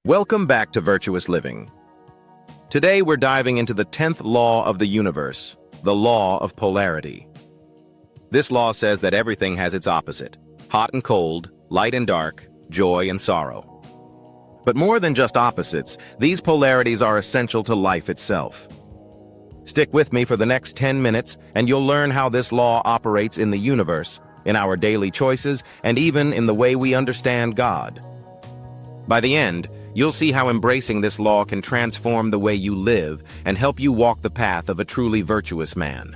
Welcome back to Virtuous Living. Today we're diving into the 10th law of the universe, the law of polarity. This law says that everything has its opposite, hot and cold, light and dark, joy and sorrow. But more than just opposites, these polarities are essential to life itself. Stick with me for the next 10 minutes and you'll learn how this law operates in the universe, in our daily choices, and even in the way we understand God. By the end, you'll see how embracing this law can transform the way you live and help you walk the path of a truly virtuous man.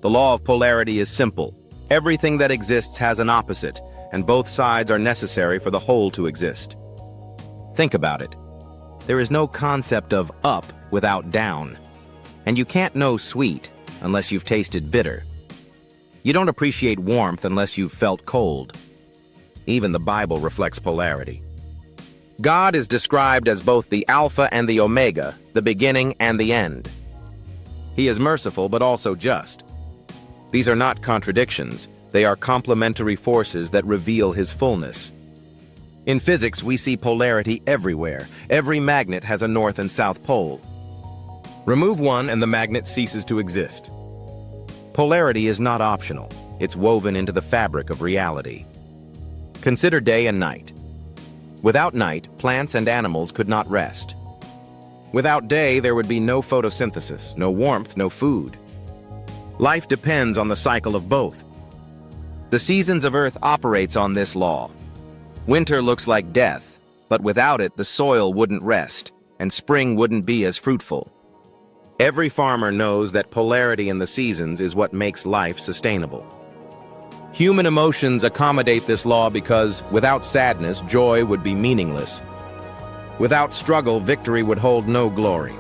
The law of polarity is simple. Everything that exists has an opposite, and both sides are necessary for the whole to exist. Think about it. There is no concept of up without down, and you can't know sweet unless you've tasted bitter. You don't appreciate warmth unless you've felt cold. Even the Bible reflects polarity. God is described as both the Alpha and the Omega, the beginning and the end. He is merciful but also just. These are not contradictions, they are complementary forces that reveal his fullness. In physics, we see polarity everywhere. Every magnet has a north and south pole. Remove one and the magnet ceases to exist. Polarity is not optional, it's woven into the fabric of reality. Consider day and night. Without night, plants and animals could not rest. Without day, there would be no photosynthesis, no warmth, no food. Life depends on the cycle of both. The seasons of Earth operates on this law. Winter looks like death, but without it, the soil wouldn't rest, and spring wouldn't be as fruitful. Every farmer knows that polarity in the seasons is what makes life sustainable. Human emotions accommodate this law because, without sadness, joy would be meaningless. Without struggle, victory would hold no glory.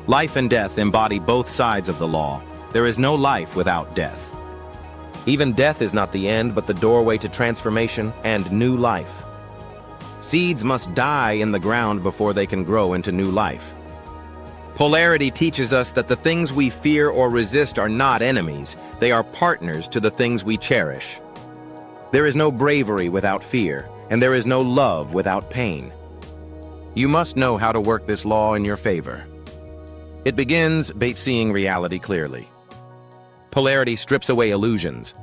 Life and death embody both sides of the law. There is no life without death. Even death is not the end, but the doorway to transformation and new life. Seeds must die in the ground before they can grow into new life. Polarity teaches us that the things we fear or resist are not enemies, they are partners to the things we cherish. There is no bravery without fear, and there is no love without pain. You must know how to work this law in your favor. It begins by seeing reality clearly. Polarity strips away illusions.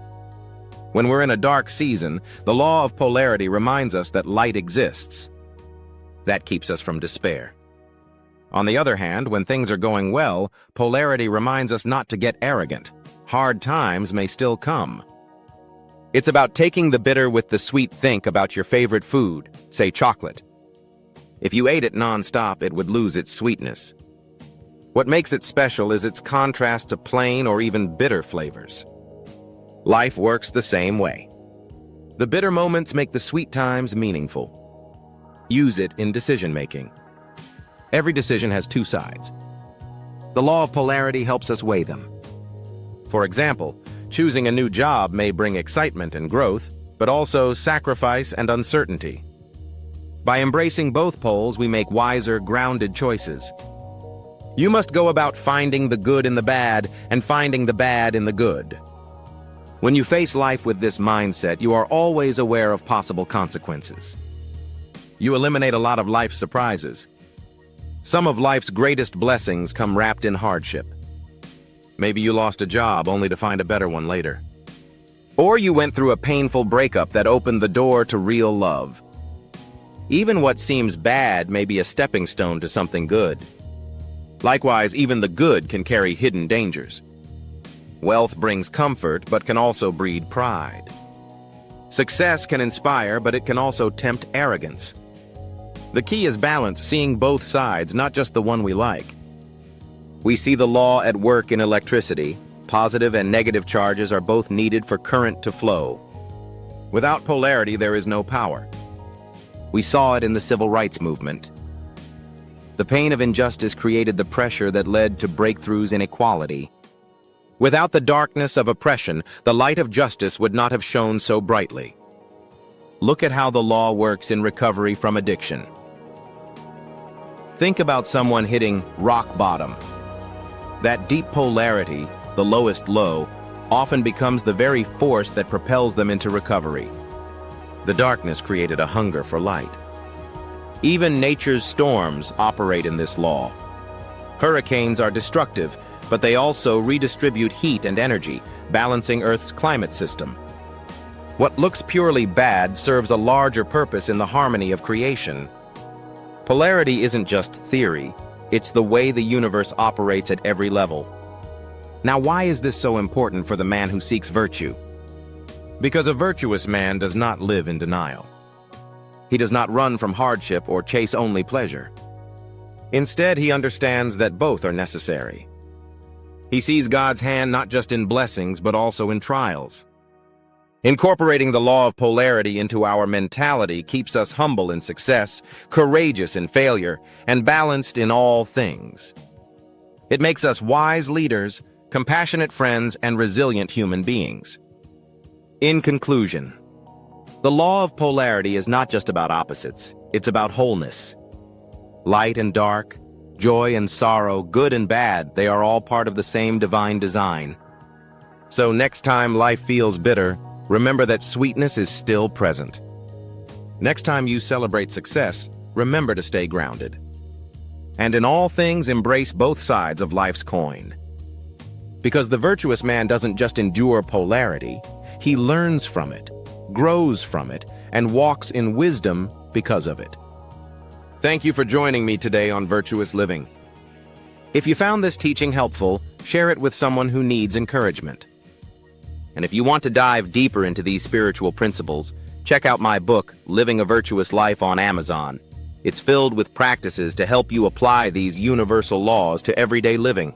When we're in a dark season, the law of polarity reminds us that light exists. That keeps us from despair. On the other hand, when things are going well, polarity reminds us not to get arrogant. Hard times may still come. It's about taking the bitter with the sweet. Think about your favorite food, say chocolate. If you ate it non-stop, it would lose its sweetness. What makes it special is its contrast to plain or even bitter flavors. Life works the same way. The bitter moments make the sweet times meaningful. Use it in decision-making. Every decision has two sides. The law of polarity helps us weigh them. For example, choosing a new job may bring excitement and growth, but also sacrifice and uncertainty. By embracing both poles, we make wiser, grounded choices. You must go about finding the good in the bad and finding the bad in the good. When you face life with this mindset, you are always aware of possible consequences. You eliminate a lot of life's surprises. Some of life's greatest blessings come wrapped in hardship. Maybe you lost a job only to find a better one later. Or you went through a painful breakup that opened the door to real love. Even what seems bad may be a stepping stone to something good. Likewise, even the good can carry hidden dangers. Wealth brings comfort, but can also breed pride. Success can inspire, but it can also tempt arrogance. The key is balance, seeing both sides, not just the one we like. We see the law at work in electricity. Positive and negative charges are both needed for current to flow. Without polarity, there is no power. We saw it in the civil rights movement. The pain of injustice created the pressure that led to breakthroughs in equality. Without the darkness of oppression, the light of justice would not have shone so brightly. Look at how the law works in recovery from addiction. Think about someone hitting rock bottom. That deep polarity, the lowest low, often becomes the very force that propels them into recovery. The darkness created a hunger for light. Even nature's storms operate in this law. Hurricanes are destructive, but they also redistribute heat and energy, balancing Earth's climate system. What looks purely bad serves a larger purpose in the harmony of creation. Polarity isn't just theory, it's the way the universe operates at every level. Now, why is this so important for the man who seeks virtue? Because a virtuous man does not live in denial. He does not run from hardship or chase only pleasure. Instead, he understands that both are necessary. He sees God's hand not just in blessings, but also in trials. Incorporating the law of polarity into our mentality keeps us humble in success, courageous in failure, and balanced in all things. It makes us wise leaders, compassionate friends, and resilient human beings. In conclusion, the law of polarity is not just about opposites, it's about wholeness. Light and dark, joy and sorrow, good and bad, they are all part of the same divine design. So next time life feels bitter, remember that sweetness is still present. Next time you celebrate success, remember to stay grounded. And in all things, embrace both sides of life's coin. Because the virtuous man doesn't just endure polarity, he learns from it, grows from it, and walks in wisdom because of it. Thank you for joining me today on Virtuous Living. If you found this teaching helpful, share it with someone who needs encouragement. And if you want to dive deeper into these spiritual principles, check out my book, Living a Virtuous Life, on Amazon. It's filled with practices to help you apply these universal laws to everyday living.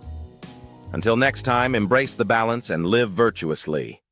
Until next time, embrace the balance and live virtuously.